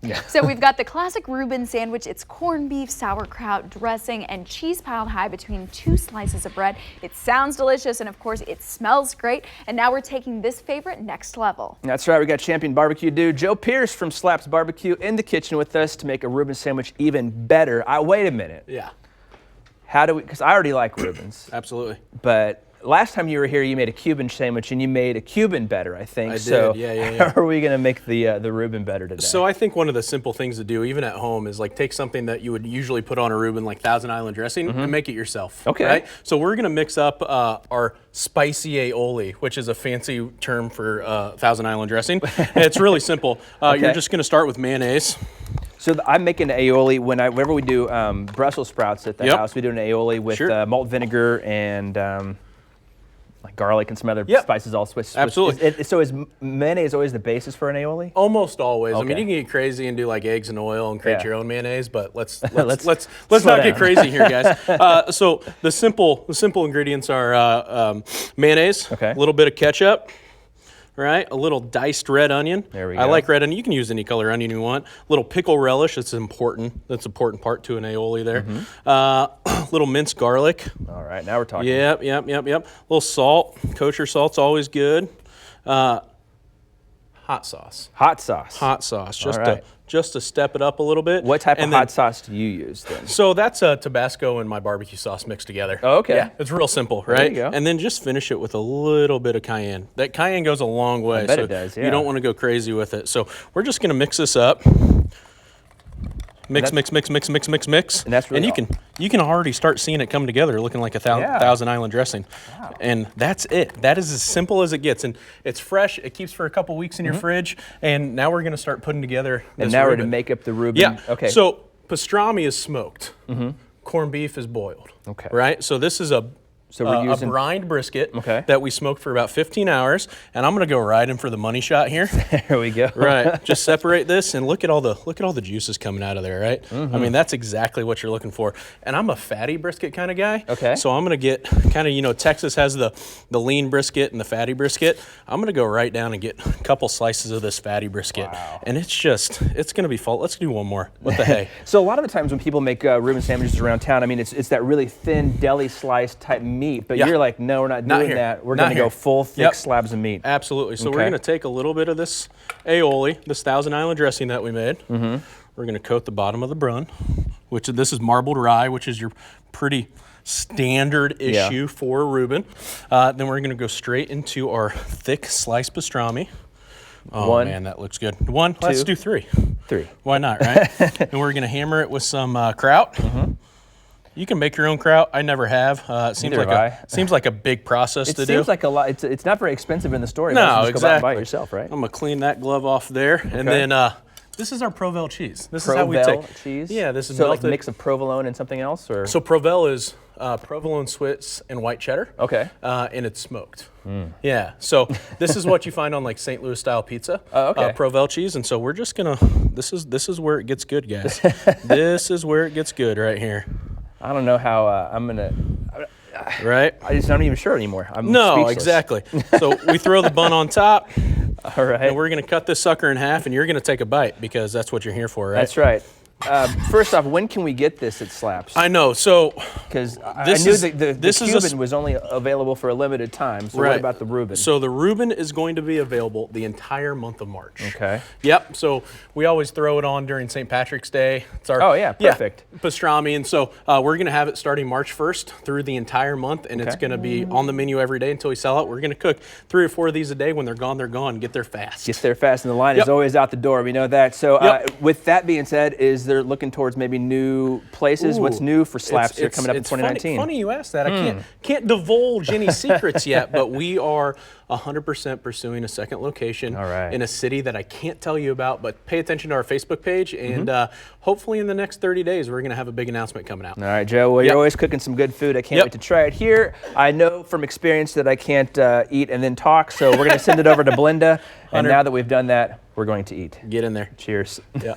Yeah. So we've got the classic Ruben sandwich. It's corned beef, sauerkraut, dressing, and cheese piled high between 2 slices of bread. It sounds delicious, and of course, it smells great. And now we're taking this favorite next level. That's right, we got champion barbecue dude Joe Pearce from Slaps Barbecue in the kitchen with us to make a Reuben sandwich even better. Wait a minute. Yeah. How do we, because I already like Reubens. Absolutely. But last time you were here, you made a Cuban sandwich and you made a Cuban better, I think. I did, so yeah. How are we going to make the Reuben better today? So I think one of the simple things to do, even at home, is like take something that you would usually put on a Reuben, like Thousand Island dressing, and make it yourself. Okay. Right? So we're going to mix up our spicy aioli, which is a fancy term for Thousand Island dressing. And it's really simple. You're just going to start with mayonnaise. So I'm making aioli whenever we do Brussels sprouts at the house. We do an aioli with malt vinegar and like garlic and some other spices all switched. Absolutely. So is mayonnaise always the basis for an aioli? Almost always. Okay. I mean, you can get crazy and do like eggs and oil and create your own mayonnaise, but let's Let's not get crazy here, guys. So the simple ingredients are mayonnaise, a little bit of ketchup. Right, a little diced red onion. There we go. I like red onion. You can use any color onion you want. A little pickle relish. That's important. That's an important part to an aioli there. Little minced garlic. All right, now we're talking. Yep. A little salt. Kosher salt's always good. Hot sauce. Hot sauce. Hot sauce. Just to step it up a little bit. What type of hot sauce do you use then? So that's Tabasco and my barbecue sauce mixed together. Oh, okay. Yeah, it's real simple, right? There you go. And then just finish it with a little bit of cayenne. That cayenne goes a long way. I bet it does, yeah. You don't want to go crazy with it. So we're just going to mix this up. Mix. And that's really you can already start seeing it come together, looking like a Thousand Island dressing. Wow. And that's it. That is as simple as it gets. And it's fresh. It keeps for a couple weeks in your fridge. And now we're going to start putting together this And now Reuben. we're to make up the Reuben. Yeah. Okay. So pastrami is smoked. Corned beef is boiled. Okay. Right. So this is a brined brisket that we smoked for about 15 hours, and I'm going to go right in for the money shot here. There we go. Right. Just separate this and look at all the juices coming out of there, right? I mean, that's exactly what you're looking for. And I'm a fatty brisket kind of guy. Okay. So I'm going to get kind of, Texas has the lean brisket and the fatty brisket. I'm going to go right down and get a couple slices of this fatty brisket. Wow. And it's going to be full. Let's do one more. What the hey? So a lot of the times when people make Reuben sandwiches around town, I mean, it's that really thin deli slice type meat. But you're like, no, we're not doing that. We're going to go full, thick slabs of meat. Absolutely. So we're going to take a little bit of this aioli, this Thousand Island dressing that we made. We're going to coat the bottom of the brun, which this is marbled rye, which is your pretty standard issue for a Reuben. Then we're going to go straight into our thick sliced pastrami. Oh, man, that looks good. One, let's do three. Why not, right? And we're going to hammer it with some kraut. You can make your own kraut. I never have. It seems like a big process to do. It seems like a lot. It's not very expensive in the store. No, just exactly. Go out and buy it yourself, right? I'm gonna clean that glove off there, and then this is our Provel cheese. This is how we Provel take cheese. Yeah, this is so melted. like a mix of provolone and something else, or so Provel is provolone Swiss and white cheddar. Okay. And it's smoked. Yeah. So this is what you find on like St. Louis style pizza. Oh, okay. Provel cheese, and so we're just gonna. This is where it gets good, guys. This is where it gets good right here. I don't know how I'm gonna. Right. I'm not even sure anymore. I'm No, speechless. exactly. So we throw the bun on top. All right. And we're gonna cut this sucker in half, and you're gonna take a bite because that's what you're here for, right? That's right. First off, when can we get this at Slaps? I know. So because I knew the Cuban was only available for a limited time. So what about the Reuben? So the Reuben is going to be available the entire month of March. Okay. Yep. So we always throw it on during St. Patrick's Day. It's our perfect. Pastrami, and so we're going to have it starting March 1st through the entire month, and it's going to be on the menu every day until we sell out. We're going to cook 3 or 4 of these a day. When they're gone, they're gone. Get there fast. Get there fast, and the line is always out the door. We know that. So with that being said, they're looking towards maybe new places. What's new for Slaps here coming up in 2019? Funny you asked that. I can't divulge any secrets yet, but we are 100% pursuing a second location in a city that I can't tell you about, but pay attention to our Facebook page, and hopefully in the next 30 days, we're going to have a big announcement coming out. All right, Joe. Well, you're always cooking some good food. I can't wait to try it here. I know from experience that I can't eat and then talk, so we're going to send it over to Belinda, and now that we've done that, we're going to eat. Get in there. Cheers. Yeah.